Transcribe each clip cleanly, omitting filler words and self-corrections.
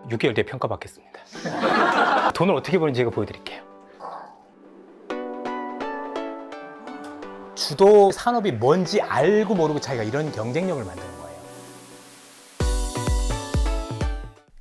6개월 뒤에 평가받겠습니다. 돈을 어떻게 버는지 제가 보여드릴게요. 주도 산업이 뭔지 알고 모르고 자기가 이런 경쟁력을 만드는 거예요.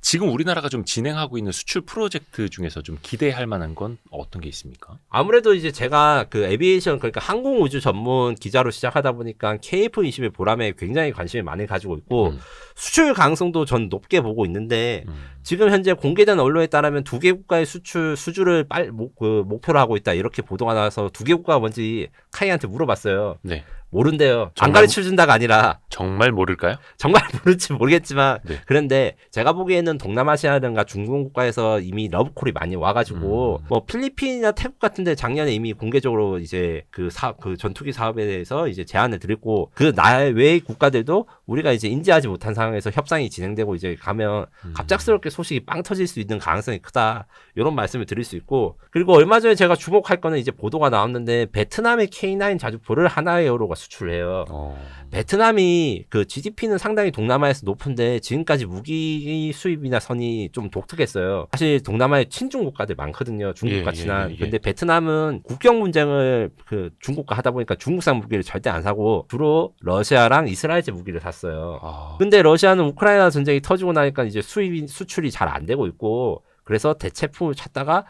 지금 우리나라가 좀 진행하고 있는 수출 프로젝트 중에서 좀 기대할 만한 건 어떤 게 있습니까? 아무래도 이제 제가 그 에비에이션 그러니까 항공우주 전문 기자로 시작하다 보니까 KF21 보람에 굉장히 관심을 많이 가지고 있고 수출 가능성도 전 높게 보고 있는데 지금 현재 공개된 언론에 따르면 두 개 국가의 수출 수주를 목표로 하고 있다 이렇게 보도가 나와서 두 개 국가가 뭔지 카이한테 물어봤어요. 네. 모른대요. 안 가르쳐준다가 아니라 정말 모를까요? 정말 모를지 모르겠지만 네. 그런데 제가 보기에는 동남아시아든가 중동 국가에서 이미 러브콜이 많이 와가지고 뭐 필리핀이나 태국 같은데 작년에 이미 공개적으로 이제 그 전투기 사업에 대해서 이제 제안을 드렸고 그 외의 국가들도 우리가 이제 인지하지 못한 상황에서 협상이 진행되고 이제 가면 갑작스럽게 소식이 빵 터질 수 있는 가능성이 크다 이런 말씀을 드릴 수 있고 그리고 얼마 전에 제가 주목할 거는 이제 보도가 나왔는데 베트남의 K9 자주포를 하나에어로가 수출해요. 베트남이 그 GDP는 상당히 동남아에서 높은데 지금까지 무기 수입이나 선이 좀 독특했어요. 사실 동남아에 친중 국가들 많거든요. 중국과 친한. 근데 베트남은 국경 분쟁을 그 중국과 하다 보니까 중국산 무기를 절대 안 사고 주로 러시아랑 이스라엘제 무기를 샀어요. 근데 러시아는 우크라이나 전쟁이 터지고 나니까 이제 수출이 잘 안 되고 있고 그래서 대체품을 찾다가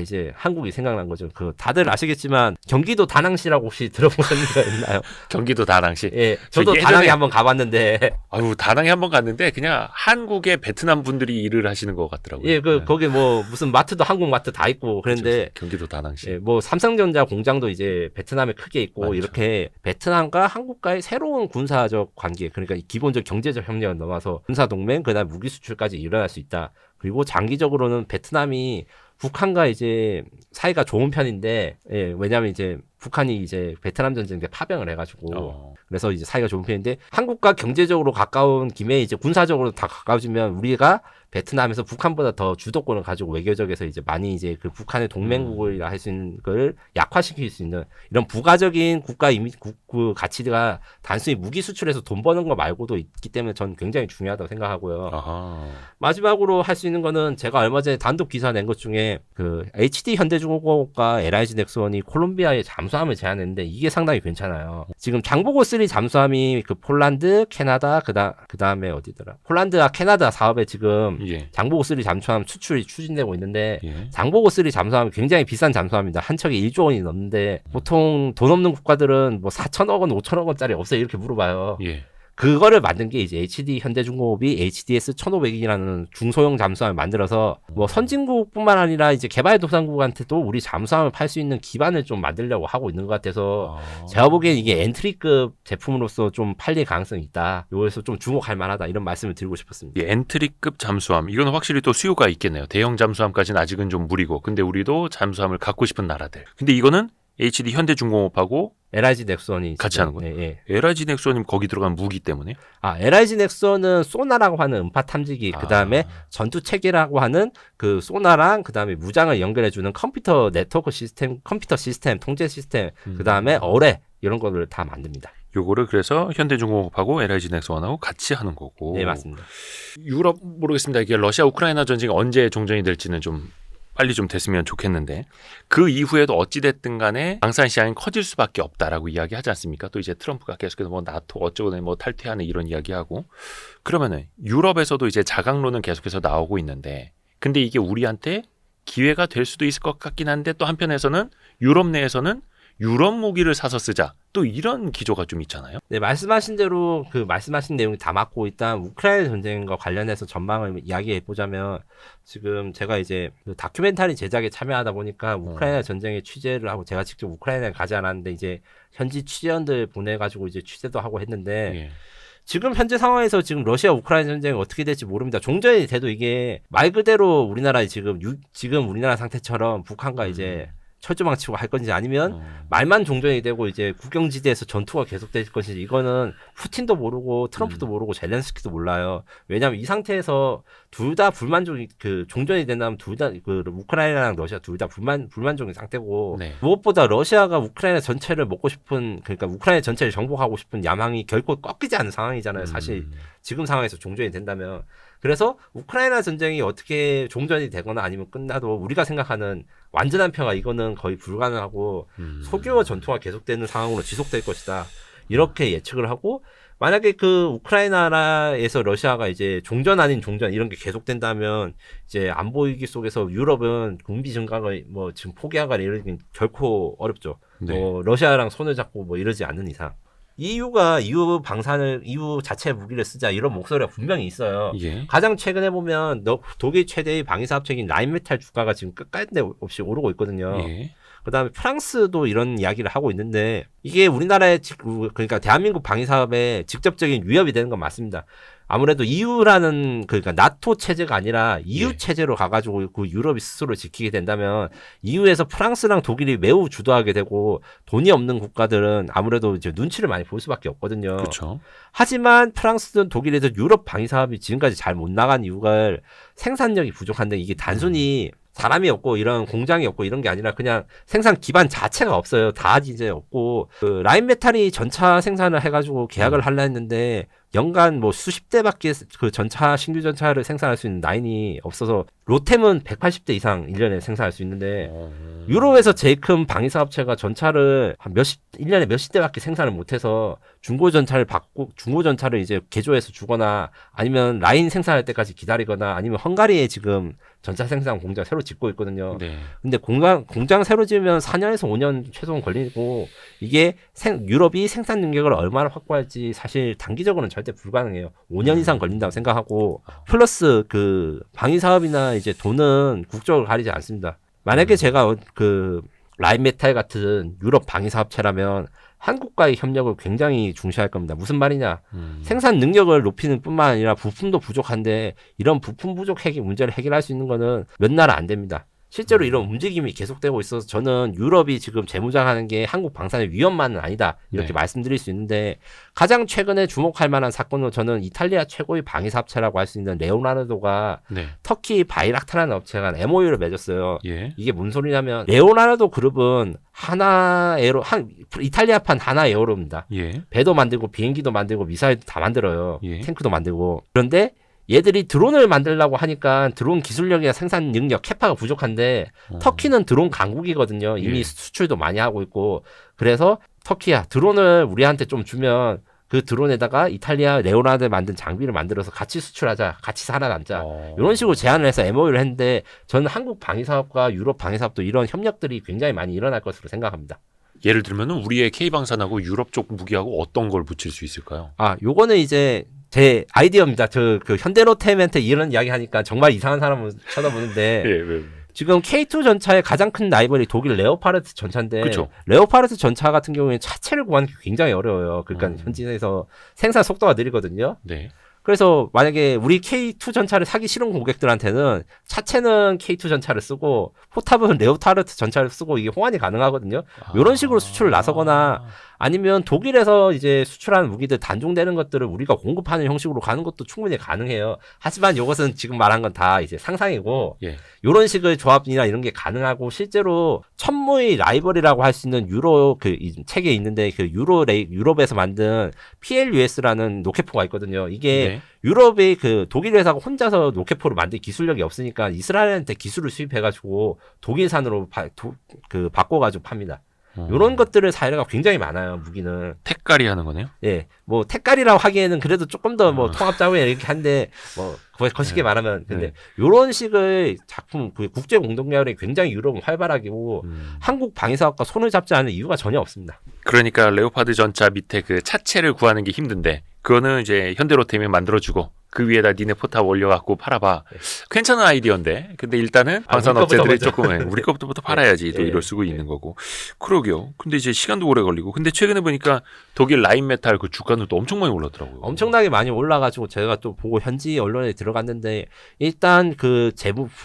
이제 한국이 생각난 거죠. 그 다들 아시겠지만 경기도 다낭시라고 혹시 들어보신 적 있나요? 경기도 다낭시. 예, 저도 다낭에 한번 가봤는데. 아유, 다낭에 한번 갔는데 그냥 한국의 베트남 분들이 일을 하시는 것 같더라고요. 예, 거기 뭐 무슨 마트도 한국 마트 다 있고 그런데 경기도 다낭시. 예, 뭐 삼성전자 공장도 이제 베트남에 크게 있고 맞죠. 이렇게 베트남과 한국과의 새로운 군사적 관계, 그러니까 기본적 경제적 협력을 넘어서 군사 동맹, 그다음 무기 수출까지 일어날 수 있다. 그리고 장기적으로는 베트남이 북한과 이제 사이가 좋은 편인데, 예, 왜냐하면 이제 북한이 이제 베트남 전쟁 때 파병을 해가지고 그래서 이제 사이가 좋은 편인데 한국과 경제적으로 가까운 김에 이제 군사적으로 다 가까워지면 우리가 베트남에서 북한보다 더 주도권을 가지고 외교적에서 이제 많이 이제 그 북한의 동맹국이라 할 수 있는 걸 약화시킬 수 있는 이런 부가적인 국가 그 가치가 단순히 무기 수출해서 돈 버는 거 말고도 있기 때문에 전 굉장히 중요하다고 생각하고요. 마지막으로 할 수 있는 거는 제가 얼마 전에 단독 기사 낸 것 중에 그 HD 현대중공업과 LIG 넥스원이 콜롬비아에 잠수함을 제안했는데 이게 상당히 괜찮아요. 지금 장보고 3 잠수함이 그 폴란드, 캐나다 그다음에 어디더라? 폴란드와 캐나다 사업에 지금 장보고 3 잠수함 수출이 추진되고 있는데 장보고 3 잠수함은 굉장히 비싼 잠수함입니다. 한 척에 1조 원이 넘는데 보통 돈 없는 국가들은 뭐 4천억 원, 5천억 원짜리 없어요 이렇게 물어봐요. 그거를 만든 게 이제 HD 현대중공업이 HDS 1500이라는 중소형 잠수함을 만들어서 뭐 선진국뿐만 아니라 이제 개발도상국한테도 우리 잠수함을 팔 수 있는 기반을 좀 만들려고 하고 있는 것 같아서 제가 보기엔 이게 엔트리급 제품으로서 좀 팔릴 가능성이 있다. 요에서 좀 주목할 만하다 이런 말씀을 드리고 싶었습니다. 엔트리급 잠수함 이건 확실히 또 수요가 있겠네요. 대형 잠수함까지는 아직은 좀 무리고 근데 우리도 잠수함을 갖고 싶은 나라들. 근데 이거는 HD 현대중공업하고 LIG 넥스원이 같이 하는 거예요. 예. LIG 넥스원이 거기 들어간 무기 때문에? LIG 넥스원은 소나라고 하는 음파 탐지기, 그다음에 전투 체계라고 하는 그 소나랑 그다음에 무장을 연결해 주는 컴퓨터 네트워크 시스템, 컴퓨터 시스템, 통제 시스템, 그다음에 어뢰 이런 거를 다 만듭니다. 요거를 그래서 현대중공업하고 LIG 넥스원하고 같이 하는 거고. 네, 맞습니다. 유럽 모르겠습니다. 이게 러시아 우크라이나 전쟁이 언제 종전이 될지는 좀 빨리 좀 됐으면 좋겠는데 그 이후에도 어찌됐든 간에 방산 시장이 커질 수밖에 없다라고 이야기하지 않습니까? 또 이제 트럼프가 계속해서 뭐 나토 어쩌고 뭐 탈퇴하는 이런 이야기하고 그러면은 유럽에서도 이제 자강론은 계속해서 나오고 있는데 근데 이게 우리한테 기회가 될 수도 있을 것 같긴 한데 또 한편에서는 유럽 내에서는 유럽 무기를 사서 쓰자. 또 이런 기조가 좀 있잖아요. 네, 말씀하신 대로 그 말씀하신 내용이 다 맞고 일단 우크라이나 전쟁과 관련해서 전망을 이야기해 보자면 지금 제가 이제 그 다큐멘터리 제작에 참여하다 보니까 우크라이나 전쟁의 취재를 하고 제가 직접 우크라이나에 가지 않았는데 이제 현지 취재원들 보내가지고 이제 취재도 하고 했는데 지금 현재 상황에서 지금 러시아 우크라이나 전쟁이 어떻게 될지 모릅니다. 종전이 돼도 이게 말 그대로 우리나라 지금 우리나라 상태처럼 북한과 이제 철조망치고 할 건지 아니면 말만 종전이 되고 이제 국경지대에서 전투가 계속될 것인지 이거는 푸틴도 모르고 트럼프도 모르고 젤렌스키도 몰라요. 왜냐하면 이 상태에서 둘 다 불만족이 그 종전이 된다면 둘 다 그 우크라이나랑 러시아 둘 다 불만족인 상태고 무엇보다 러시아가 우크라이나 전체를 먹고 싶은 그러니까 우크라이나 전체를 정복하고 싶은 야망이 결코 꺾이지 않는 상황이잖아요. 사실 지금 상황에서 종전이 된다면. 그래서 우크라이나 전쟁이 어떻게 종전이 되거나 아니면 끝나도 우리가 생각하는 완전한 평화 이거는 거의 불가능하고 소규모 전투가 계속되는 상황으로 지속될 것이다. 이렇게 예측을 하고 만약에 그 우크라이나에서 러시아가 이제 종전 아닌 종전 이런 게 계속된다면 이제 안보 위기 속에서 유럽은 군비 증강을 뭐 지금 포기하거나 이러긴 결코 어렵죠. 네. 뭐 러시아랑 손을 잡고 뭐 이러지 않는 이상. EU가 EU 자체 무기를 쓰자 이런 목소리가 분명히 있어요. 예. 가장 최근에 보면 독일 최대의 방위사업체인 라인메탈 주가가 지금 끝까지 없이 오르고 있거든요. 예. 그다음에 프랑스도 이런 이야기를 하고 있는데 이게 우리나라의 그러니까 대한민국 방위사업에 직접적인 위협이 되는 건 맞습니다. 아무래도 EU라는 그러니까 나토 체제가 아니라 EU 예. 체제로 가가지고 그 유럽이 스스로 지키게 된다면 EU에서 프랑스랑 독일이 매우 주도하게 되고 돈이 없는 국가들은 아무래도 이제 눈치를 많이 볼 수밖에 없거든요. 그렇죠. 하지만 프랑스든 독일에서 유럽 방위 사업이 지금까지 잘 못 나간 이유가 생산력이 부족한데 이게 단순히 사람이 없고 이런 공장이 없고 이런 게 아니라 그냥 생산 기반 자체가 없어요. 다 이제 없고 그 라인메탈이 전차 생산을 해가지고 계약을 하려 했는데 연간 뭐 수십 대밖에 그 전차 신규 전차를 생산할 수 있는 라인이 없어서 로템은 180대 이상 1년에 생산할 수 있는데 유럽에서 제일 큰 방위 사업체가 전차를 한 1년에 몇십 대밖에 생산을 못해서 중고 전차를 이제 개조해서 주거나 아니면 라인 생산할 때까지 기다리거나 아니면 헝가리에 지금 전차 생산 공장 새로 짓고 있거든요. 네. 근데 공장 새로 지으면 4년에서 5년 최소한 걸리고 이게 유럽이 생산 능력을 얼마나 확보할지 사실 단기적으로는 절대 불가능해요. 5년 이상 걸린다고 생각하고 플러스 그 방위 사업이나 이제 돈은 국적을 가리지 않습니다. 만약에 제가 그 라인메탈 같은 유럽 방위 사업체라면 한국과의 협력을 굉장히 중시할 겁니다. 무슨 말이냐? 생산 능력을 높이는 뿐만 아니라 부품도 부족한데 이런 부품 부족 문제를 해결할 수 있는 거는 몇 나라 안 됩니다. 실제로 이런 움직임이 계속되고 있어서 저는 유럽이 지금 재무장하는 게 한국 방산의 위험만은 아니다 이렇게 네. 말씀드릴 수 있는데 가장 최근에 주목할 만한 사건은 저는 이탈리아 최고의 방위사업체라고 할 수 있는 레오나르도가 네. 터키 바이락타라는 업체가 MOU를 맺었어요. 예. 이게 무슨 소리냐면 레오나르도 그룹은 이탈리아판 하나 에어로입니다. 예. 배도 만들고 비행기도 만들고 미사일도 다 만들어요. 예. 탱크도 만들고. 그런데 얘들이 드론을 만들려고 하니까 드론 기술력이나 생산 능력, 캐파가 부족한데 터키는 드론 강국이거든요. 이미 예. 수출도 많이 하고 있고. 그래서 터키야, 드론을 우리한테 좀 주면 그 드론에다가 이탈리아 레오나르도 만든 장비를 만들어서 같이 수출하자. 같이 살아남자. 이런 식으로 제안을 해서 MOU를 했는데 저는 한국 방위사업과 유럽 방위사업도 이런 협력들이 굉장히 많이 일어날 것으로 생각합니다. 예를 들면 우리의 K방산하고 유럽 쪽 무기하고 어떤 걸 붙일 수 있을까요? 요거는 이제 제 아이디어입니다. 그 현대로템한테 이런 이야기 하니까 정말 이상한 사람을 쳐다보는데 예. 지금 K2 전차의 가장 큰 라이벌이 독일 레오파르트 전차인데 그쵸. 레오파르트 전차 같은 경우에는 차체를 구하는 게 굉장히 어려워요. 그러니까 현지에서 생산 속도가 느리거든요. 네. 그래서 만약에 우리 K2 전차를 사기 싫은 고객들한테는 차체는 K2 전차를 쓰고 포탑은 레오파르트 전차를 쓰고 이게 호환이 가능하거든요. 이런 식으로 수출을 나서거나 아니면 독일에서 이제 수출하는 무기들 단종되는 것들을 우리가 공급하는 형식으로 가는 것도 충분히 가능해요. 하지만 이것은 지금 말한 건 다 이제 상상이고 예. 이런 식의 조합이나 이런 게 가능하고 실제로 천무의 라이벌이라고 할 수 있는 유로 이 책에 있는데 그 유럽에서 만든 PLUS라는 로켓포가 있거든요. 이게 네. 유럽의 그 독일 회사가 혼자서 로켓포를 만들 기술력이 없으니까 이스라엘한테 기술을 수입해가지고 독일산으로 바꿔가지고 팝니다. 이런 것들을 사례가 굉장히 많아요. 무기는 택가리 하는 거네요. 예, 뭐 택가리라고 하기에는 그래도 조금 더 뭐 통합작업이나 이렇게 한데 뭐 거시게 말하면 근데 이런 식의 작품 국제 공동개발이 굉장히 유럽은 활발하고 한국 방위사업과 손을 잡지 않는 이유가 전혀 없습니다. 그러니까 레오파드 전차 밑에 그 차체를 구하는 게 힘든데 그거는 이제 현대로템이 만들어주고 그 위에다 니네 포탑 올려갖고 팔아봐. 괜찮은 아이디어인데. 근데 일단은 방산업체들이 조금 우리 것부터 팔아야지 또 이럴 쓰고 있는 거고. 그러게요. 근데 이제 시간도 오래 걸리고. 근데 최근에 보니까 독일 라인메탈 그 주가는 또 엄청 많이 올랐더라고요. 엄청나게 많이 올라가지고 제가 또 보고 현지 언론에 들어갔는데 일단 그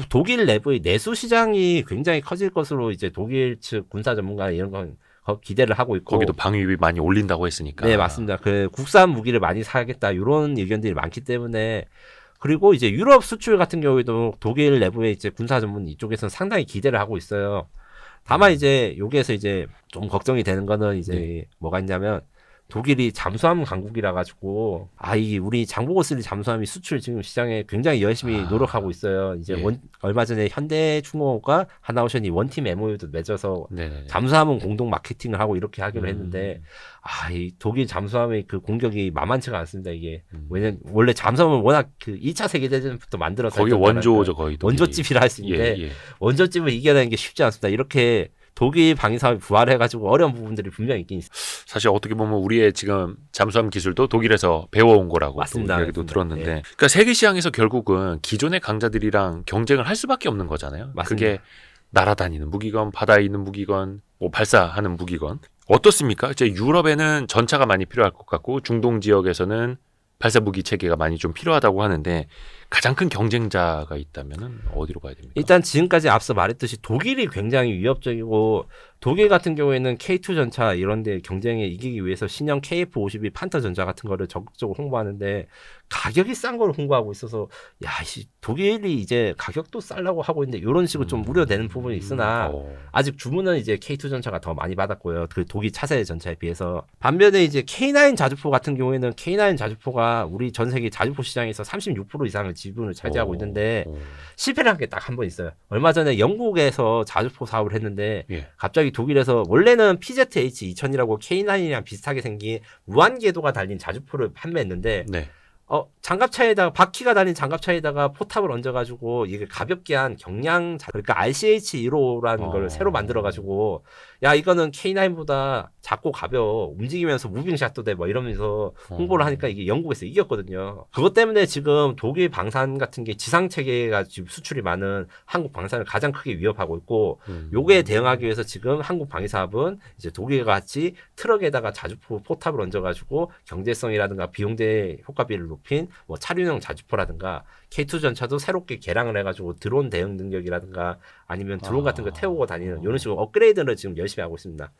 독일 내부의 내수 시장이 굉장히 커질 것으로 이제 독일 측 군사 전문가 이런 건 기대를 하고 있고 거기도 방위비 많이 올린다고 했으니까. 네, 맞습니다. 그 국산 무기를 많이 사야겠다 이런 의견들이 많기 때문에 그리고 이제 유럽 수출 같은 경우에도 독일 내부에 이제 군사 전문 이쪽에서는 상당히 기대를 하고 있어요. 다만 이제 여기에서 이제 좀 걱정이 되는 거는 이제 뭐가 있냐면 독일이 잠수함 강국이라 가지고 이 우리 장보고3 잠수함이 수출 지금 시장에 굉장히 열심히 노력하고 있어요. 이제 예. 얼마 전에 현대중공업과 하나오션이 원팀 MOU도 맺어서 네네. 잠수함은 공동 마케팅을 하고 이렇게 하기로 했는데 이 독일 잠수함의 그 공격이 만만치가 않습니다. 이게 왜냐면 원래 잠수함은 워낙 그 2차 세계대전부터 만들어서 거기 원조죠 거의. 독일이. 원조집이라 할 수 있는데 예, 예. 원조집을 이겨내는 게 쉽지 않습니다. 이렇게 독일 방위사업이 부활해가지고 어려운 부분들이 분명히 있긴 있어요. 사실 어떻게 보면 우리의 지금 잠수함 기술도 독일에서 배워온 거라고 맞습니다. 또 이야기도 맞습니다. 들었는데, 예. 그러니까 세계 시장에서 결국은 기존의 강자들이랑 경쟁을 할 수밖에 없는 거잖아요. 맞습니다. 그게 날아다니는 무기건, 바다에 있는 무기건, 뭐 발사하는 무기건. 어떻습니까? 이제 유럽에는 전차가 많이 필요할 것 같고 중동 지역에서는 발사 무기 체계가 많이 좀 필요하다고 하는데 가장 큰 경쟁자가 있다면은 어디로 가야 됩니까? 일단 지금까지 앞서 말했듯이 독일이 굉장히 위협적이고 독일 같은 경우에는 K2 전차 이런 데 경쟁에 이기기 위해서 신형 KF-52 판터 전차 같은 거를 적극적으로 홍보하는데 가격이 싼 걸 홍보하고 있어서 독일이 이제 가격도 싸려고 하고 있는데 이런 식으로 좀 우려되는 부분이 있으나 아직 주문은 이제 K2 전차가 더 많이 받았고요. 그 독일 차세대 전차에 비해서. 반면에 이제 K9 자주포 같은 경우에는 K9 자주포가 우리 전 세계 자주포 시장에서 36% 이상을 지분을 차지하고 있는데 실패를 한 게 딱 한 번 있어요. 얼마 전에 영국에서 자주포 사업을 했는데 예. 갑자기 독일에서 원래는 PZH-2000이라고 K9이랑 비슷하게 생긴 무한궤도가 달린 자주포를 판매했는데 네. 장갑차에다가 바퀴가 달린 장갑차에다가 포탑을 얹어가지고 이게 가볍게 한 그러니까 RCH-15라는 걸 새로 만들어가지고 이거는 K9보다 작고 가벼워 움직이면서 무빙샷도 돼 뭐 이러면서 홍보를 하니까 이게 영국에서 이겼거든요. 그것 때문에 지금 독일 방산 같은 게 지상 체계가 지금 수출이 많은 한국 방산을 가장 크게 위협하고 있고 요거에 대응하기 위해서 지금 한국 방위사업은 이제 독일과 같이 트럭에다가 자주포 포탑을 얹어가지고 경제성이라든가 비용대 효과비를 높인 뭐 차륜형 자주포라든가 K2 전차도 새롭게 개량을 해가지고 드론 대응 능력이라든가 아니면 드론 같은 거 태우고 다니는 이런 식으로 업그레이드를 지금 열심히 하고 있습니다.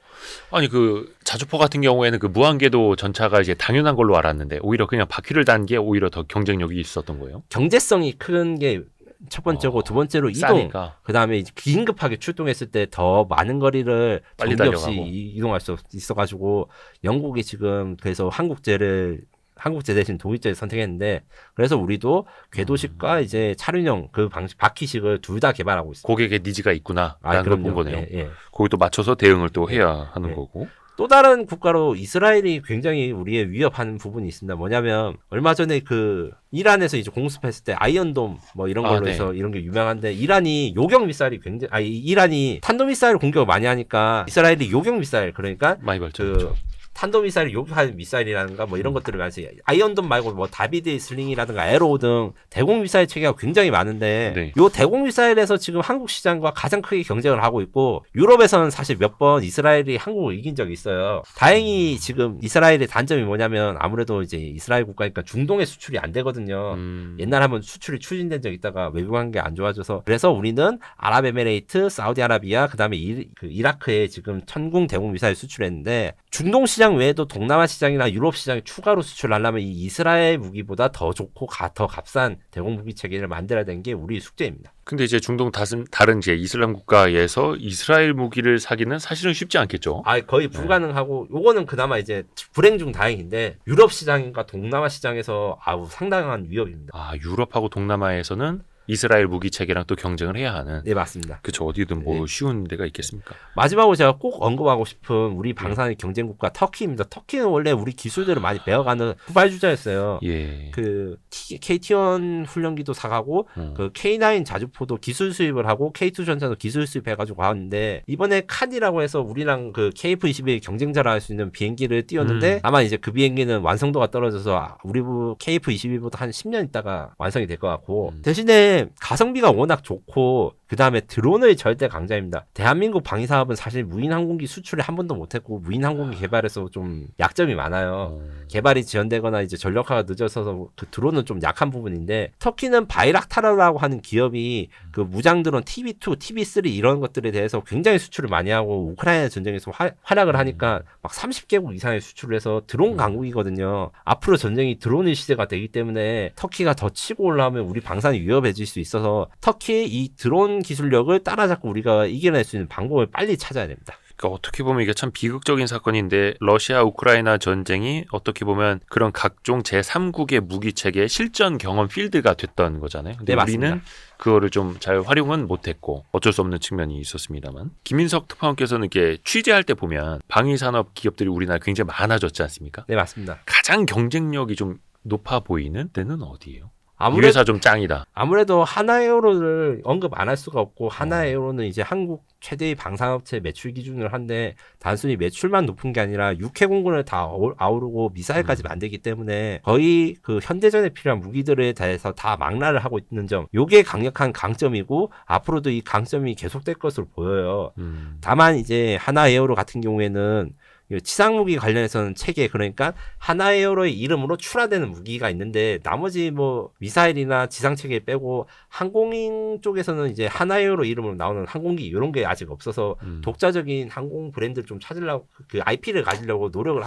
아니 그 자주포 같은 경우에는 그 무한궤도 전차가 이제 당연한 걸로 알았는데 오히려 그냥 바퀴를 단 게 오히려 더 경쟁력이 있었던 거예요. 경제성이 큰 게 첫 번째고 두 번째로 이동. 싸니까. 그다음에 긴급하게 출동했을 때 더 많은 거리를 빨리 정비 없이 달려가고. 이동할 수 있어가지고 영국이 지금 그래서 한국제 대신 독일제를 선택했는데 그래서 우리도 궤도식과 이제 차륜형 그 방식 바퀴식을 둘 다 개발하고 있습니다. 고객의 니즈가 있구나라는 걸 본 거네요. 예. 거기 또 맞춰서 대응을 또 해야 하는 예. 거고. 또 다른 국가로 이스라엘이 굉장히 우리의 위협하는 부분이 있습니다. 뭐냐면 얼마 전에 그 이란에서 이제 공습했을 때 아이언돔 뭐 이런 걸로 네. 해서 이런 게 유명한데 이란이 요격 미사일이 이란이 탄도 미사일 공격을 많이 하니까 이스라엘이 요격 미사일 그러니까 많이 발전했죠. 탄도미사일을 요격하는 미사일이라든가 뭐 이런 것들을 말해서 아이언돔 말고 뭐 다비드 슬링이라든가 에로 등 대공 미사일 체계가 굉장히 많은데 네. 요 대공 미사일에서 지금 한국 시장과 가장 크게 경쟁을 하고 있고 유럽에서는 사실 몇 번 이스라엘이 한국을 이긴 적이 있어요. 다행히 지금 이스라엘의 단점이 뭐냐면 아무래도 이제 이스라엘 국가니까 중동에 수출이 안 되거든요. 옛날 한번 수출이 추진된 적 있다가 외교 관계 안 좋아져서 그래서 우리는 아랍에미레이트, 사우디아라비아 그다음에 이라크에 지금 천궁 대공 미사일 수출했는데 중동 시장 외에도 동남아 시장이나 유럽 시장에 추가로 수출하려면 이 이스라엘 무기보다 더 좋고 더 값싼 대공 무기 체계를 만들어야 되는 게 우리 숙제입니다. 근데 이제 중동 다른 이제 이슬람 국가에서 이스라엘 무기를 사기는 사실은 쉽지 않겠죠. 거의 불가능하고 요거는 그나마 이제 불행 중 다행인데 유럽 시장과 동남아 시장에서 상당한 위협입니다. 유럽하고 동남아에서는 이스라엘 무기 체계랑 또 경쟁을 해야 하는. 네, 맞습니다. 그렇죠. 어디든 뭐 쉬운 데가 있겠습니까? 마지막으로 제가 꼭 언급하고 싶은 우리 방산의 경쟁 국가 터키입니다. 터키는 원래 우리 기술들을 많이 배워가는 후발주자였어요. 예. 그 KT-1 훈련기도 사가고 그 K9 자주포도 기술 수입을 하고 K2 전차도 기술 수입해가지고 가는데 이번에 칸이라고 해서 우리랑 그 KF-21 경쟁자라 할 수 있는 비행기를 띄웠는데 다만 이제 그 비행기는 완성도가 떨어져서 우리 KF-21보다 한 10년 있다가 완성이 될 것 같고 대신에 가성비가 워낙 좋고 그 다음에 드론의 절대 강자입니다. 대한민국 방위사업은 사실 무인항공기 수출을 한 번도 못했고 무인항공기 개발에서 좀 약점이 많아요. 개발이 지연되거나 이제 전력화가 늦어서 그 드론은 좀 약한 부분인데 터키는 바이락타르라고 하는 기업이 그 무장 드론 TB2, TB3 이런 것들에 대해서 굉장히 수출을 많이 하고 우크라이나 전쟁에서 활약을 하니까 막 30개국 이상의 수출을 해서 드론 강국이거든요. 앞으로 전쟁이 드론의 시대가 되기 때문에 터키가 더 치고 올라오면 우리 방산이 위협해질 수 있어서 터키의 이 드론 기술력을 따라잡고 우리가 이겨낼 수 있는 방법을 빨리 찾아야 됩니다. 그러니까 어떻게 보면 이게 참 비극적인 사건인데 러시아 우크라이나 전쟁이 어떻게 보면 그런 각종 제3국의 무기 체계의 실전 경험 필드가 됐던 거잖아요. 근데 네, 우리는 맞습니다. 그거를 좀 잘 활용은 못했고 어쩔 수 없는 측면이 있었습니다만 김인석 특파원께서는 이렇게 취재할 때 보면 방위산업 기업들이 우리나라에 굉장히 많아졌지 않습니까? 네, 맞습니다. 가장 경쟁력이 좀 높아 보이는 데는 어디예요? 이 아무래도 회사 좀 짱이다. 아무래도 하나에어로를 언급 안 할 수가 없고 하나에어로는 이제 한국 최대의 방산업체 매출 기준을 한데 단순히 매출만 높은 게 아니라 육해 공군을 다 아우르고 미사일까지 만들기 때문에 거의 그 현대전에 필요한 무기들에 대해서 다 망라를 하고 있는 점, 요게 강력한 강점이고 앞으로도 이 강점이 계속될 것으로 보여요. 다만 이제 하나에어로 같은 경우에는 치상무기 관련해서는 체계, 그러니까 하나에어로의 이름으로 출하되는 무기가 있는데 나머지 뭐 미사일이나 지상체계 빼고 항공인 쪽에서는 이제 하나에어로 이름으로 나오는 항공기 이런 게 아직 없어서 독자적인 항공 브랜드를 좀 찾으려고 그 IP를 가지려고 노력을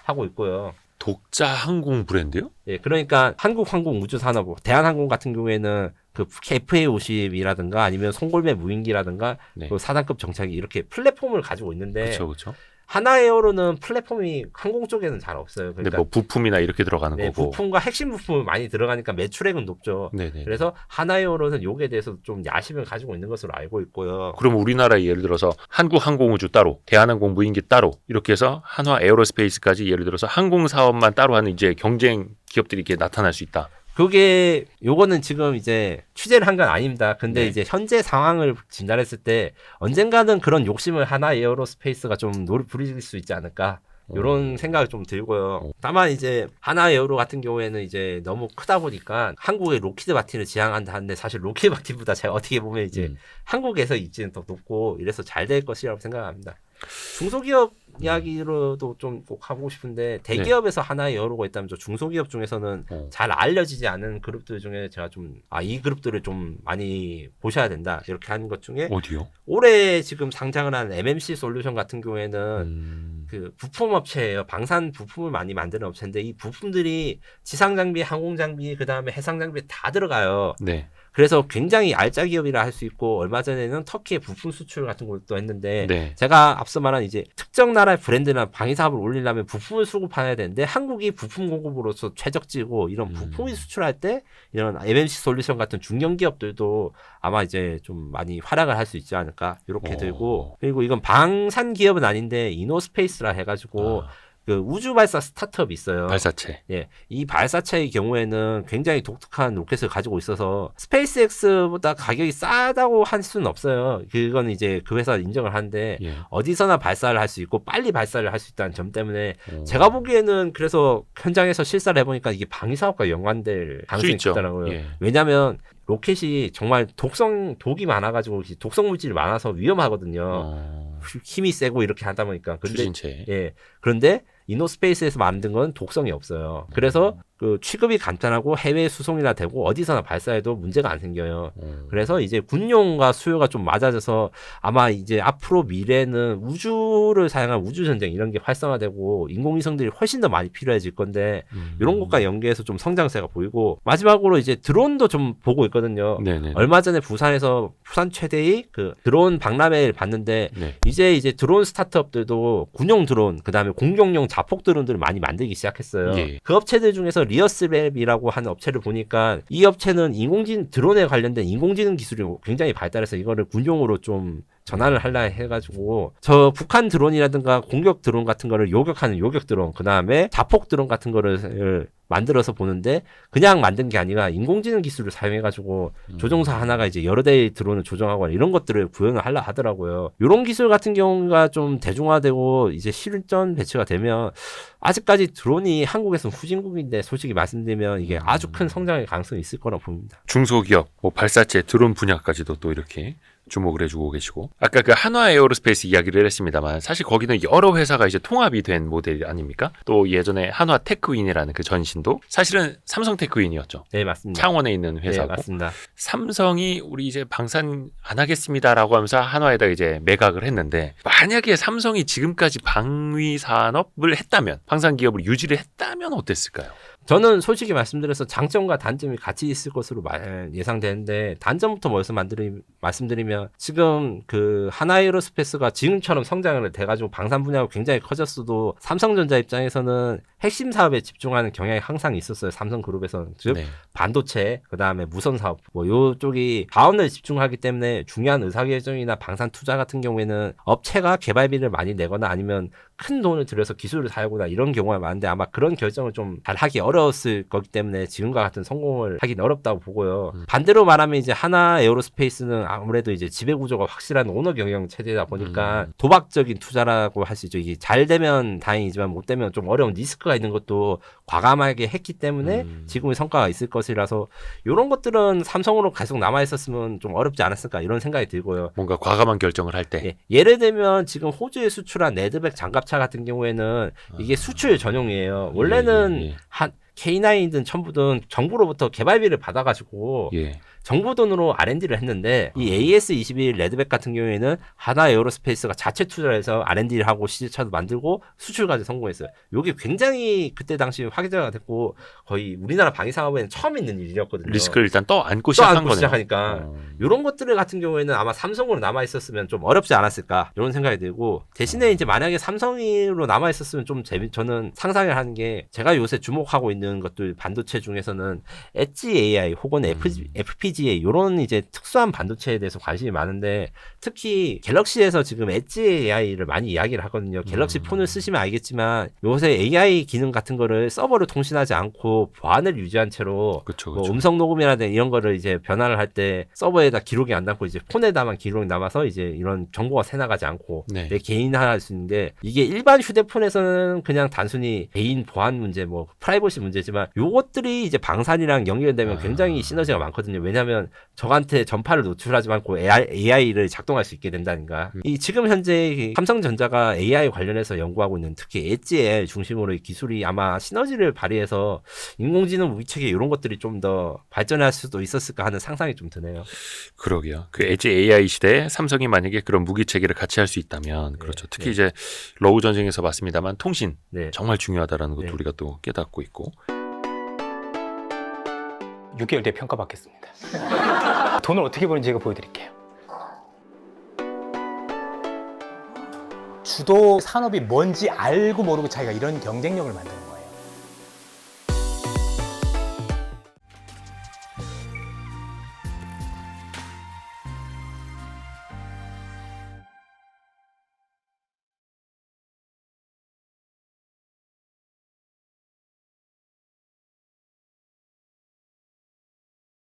하고 있고요. 독자 항공 브랜드요? 예, 그러니까 한국항공우주산업, 대한항공 같은 경우에는 그 FA50이라든가 아니면 송골매 무인기라든가 네. 그 4단급 정찰기 이렇게 플랫폼을 가지고 있는데 그렇죠. 하나에어로는 플랫폼이 항공 쪽에는 잘 없어요. 근데 그러니까 뭐 부품이나 이렇게 들어가는 네, 거고. 부품과 핵심 부품이 많이 들어가니까 매출액은 높죠. 네네. 그래서 하나에어로는 요게 대해서 좀 야심을 가지고 있는 것으로 알고 있고요. 그럼 우리나라 예를 들어서 한국항공우주 따로, 대한항공 무인기 따로 이렇게 해서 한화 에어로스페이스까지 예를 들어서 항공 사업만 따로 하는 이제 경쟁 기업들이 이렇게 나타날 수 있다. 그게 요거는 지금 이제 취재를 한 건 아닙니다. 근데 네. 이제 현재 상황을 진단했을 때 언젠가는 그런 욕심을 하나 에어로스페이스가 좀 부릴 수 있지 않을까. 이런 생각이 좀 들고요. 다만 이제 하나 에어로 같은 경우에는 이제 너무 크다 보니까 한국의 로키드 마틴을 지향한다 하는데 사실 로키드 마틴보다 제가 어떻게 보면 이제 한국에서 입지는 더 높고 이래서 잘 될 것이라고 생각합니다. 중소기업 이야기로도 좀 꼭 하고 싶은데 대기업에서 하나의 에어로가 있다면 저 중소기업 중에서는 잘 알려지지 않은 그룹들 중에 제가 좀 이 그룹들을 좀 많이 보셔야 된다 이렇게 하는 것 중에 어디요? 올해 지금 상장을 한 MMC 솔루션 같은 경우에는 그 부품 업체예요. 방산 부품을 많이 만드는 업체인데 이 부품들이 지상 장비, 항공 장비, 그 다음에 해상 장비 다 들어가요. 네. 그래서 굉장히 알짜 기업이라 할 수 있고 얼마 전에는 터키에 부품 수출 같은 것도 했는데 네. 제가 앞서 말한 이제 특정 나라의 브랜드나 방위 사업을 올리려면 부품을 수급해야 되는데 한국이 부품 공급으로서 최적지고 이런 부품이 수출할 때 이런 MMC 솔루션 같은 중견 기업들도 아마 이제 좀 많이 활약을 할 수 있지 않을까 이렇게 들고 그리고 이건 방산 기업은 아닌데 이노스페이스라 해가지고 그 우주 발사 스타트업이 있어요. 발사체. 예, 이 발사체의 경우에는 굉장히 독특한 로켓을 가지고 있어서 스페이스X보다 가격이 싸다고 할 수는 없어요. 그건 이제 그 회사 인정을 하는데 예. 어디서나 발사를 할 수 있고 빨리 발사를 할 수 있다는 점 때문에 제가 보기에는 그래서 현장에서 실사를 해보니까 이게 방위 사업과 연관될 가능성이 있죠. 있더라고요. 예. 왜냐하면 로켓이 정말 독이 많아가지고 독성 물질이 많아서 위험하거든요. 힘이 세고 이렇게 하다 보니까. 근데 추진체. 예. 그런데 이노스페이스에서 만든 건 독성이 없어요. 그래서 그 취급이 간단하고 해외 수송이나 되고 어디서나 발사해도 문제가 안 생겨요. 그래서 이제 군용과 수요가 좀 맞아져서 아마 이제 앞으로 미래는 우주를 사용한 우주 전쟁 이런 게 활성화되고 인공위성들이 훨씬 더 많이 필요해질 건데 이런 것과 연계해서 좀 성장세가 보이고 마지막으로 이제 드론도 좀 보고 있거든요. 네네. 얼마 전에 부산에서 부산 최대의 그 드론 박람회를 봤는데 네. 이제 드론 스타트업들도 군용 드론 그다음에 공격용 자폭 드론들을 많이 만들기 시작했어요. 예. 그 업체들 중에서 리어스랩이라고 하는 업체를 보니까 이 업체는 드론에 관련된 인공지능 기술이 굉장히 발달해서 이거를 군용으로 좀 전환을 하려 해가지고 저 북한 드론이라든가 공격 드론 같은 거를 요격하는 요격 드론 그다음에 자폭 드론 같은 거를 만들어서 보는데 그냥 만든 게 아니라 인공지능 기술을 사용해가지고 조종사 하나가 이제 여러 대의 드론을 조종하거나 이런 것들을 구현을 하려 하더라고요. 이런 기술 같은 경우가 좀 대중화되고 이제 실전 배치가 되면 아직까지 드론이 한국에서는 후진국인데 솔직히 말씀드리면 이게 아주 큰 성장의 가능성이 있을 거라고 봅니다. 중소기업, 뭐 발사체, 드론 분야까지도 또 이렇게 주목을 해주고 계시고 아까 그 한화 에어로스페이스 이야기를 했습니다만 사실 거기는 여러 회사가 이제 통합이 된 모델 아닙니까? 또 예전에 한화 테크윈이라는 그 전신도 사실은 삼성 테크윈이었죠. 네, 맞습니다. 창원에 있는 회사고 네, 맞습니다. 삼성이 우리 이제 방산 안 하겠습니다라고 하면서 한화에다 이제 매각을 했는데 만약에 삼성이 지금까지 방위 산업을 했다면 방산 기업을 유지를 했다면 어땠을까요? 저는 솔직히 말씀드려서 장점과 단점이 같이 있을 것으로 예상되는데 단점부터 먼저 말씀드리면 지금 그 하나에어로스페이스가 지금처럼 성장을 돼가지고 방산 분야가 굉장히 커졌어도 삼성전자 입장에서는 핵심 사업에 집중하는 경향이 항상 있었어요. 삼성그룹에서는 즉 네. 반도체 그다음에 무선 사업 뭐 요쪽이 자원을 집중하기 때문에 중요한 의사결정이나 방산 투자 같은 경우에는 업체가 개발비를 많이 내거나 아니면 큰 돈을 들여서 기술을 사용하거나 이런 경우가 많은데 아마 그런 결정을 좀 잘 하기 어려웠을 거기 때문에 지금과 같은 성공을 하긴 어렵다고 보고요. 반대로 말하면 이제 하나 에어로스페이스는 아무래도 이제 지배구조가 확실한 오너 경영 체제다 보니까 도박적인 투자라고 할 수 있죠. 이게 잘 되면 다행이지만 못 되면 좀 어려운 리스크가 있는 것도 과감하게 했기 때문에 지금의 성과가 있을 것이라서 이런 것들은 삼성으로 계속 남아 있었으면 좀 어렵지 않았을까 이런 생각이 들고요. 뭔가 과감한 결정을 할 때. 예를 들면 지금 호주에 수출한 레드백 장갑차 같은 경우에는 이게 수출 전용이에요. 원래는 한 K9이든 첨부든 정부로부터 개발비를 받아가지고 정부 돈으로 R&D를 했는데 이 AS21 레드백 같은 경우에는 하나 에어로스페이스가 자체 투자를 해서 R&D를 하고 시제차도 만들고 수출까지 성공했어요. 이게 굉장히 그때 당시 화제가 됐고 거의 우리나라 방위산업에는 처음 있는 일이었거든요. 리스크를 일단 떠안고 시작한 거네요. 시작하니까 이런 것들 같은 경우에는 아마 삼성으로 남아 있었으면 좀 어렵지 않았을까 이런 생각이 들고 대신에 이제 만약에 삼성으로 남아 있었으면 좀 저는 상상을 하는 게 제가 요새 주목하고 있는 것들 반도체 중에서는 엣지 AI 혹은 FPGA 이런 이제 특수한 반도체에 대해서 관심이 많은데 특히 갤럭시에서 지금 엣지 AI를 많이 이야기를 하거든요. 갤럭시 폰을 쓰시면 알겠지만 요새 AI 기능 같은 거를 서버로 통신하지 않고 보안을 유지한 채로 뭐 음성 녹음이라든지 이런 거를 이제 변환을 할 때 서버에다 기록이 안 남고 이제 폰에다만 기록이 남아서 이제 이런 정보가 새나가지 않고 내 개인화할 수 있는데 이게 일반 휴대폰에서는 그냥 단순히 개인 보안 문제 뭐 프라이버시 문제지만 요것들이 이제 방산이랑 연결되면 굉장히 시너지가 많거든요. 왜냐하면 저한테 전파를 노출하지 않고 AI를 작동할 수 있게 된다니까. 이 지금 현재 삼성전자가 AI 관련해서 연구하고 있는 특히 엣지 AI 중심으로 기술이 아마 시너지를 발휘해서 인공지능 무기체계 이런 것들이 좀 더 발전할 수도 있었을까 하는 상상이 좀 드네요. 그러게요. 그 엣지 AI 시대에 삼성이 만약에 그런 무기 체계를 같이 할 수 있다면 그렇죠. 특히 이제 러우 전쟁에서 봤습니다만 통신 정말 중요하다라는 것도 우리가 또 깨닫고 있고. 6개월 뒤에 평가받겠습니다. 돈을 어떻게 버는지 제가 보여드릴게요. 주도 산업이 뭔지 알고 모르고 자기가 이런 경쟁력을 만드는 거예요.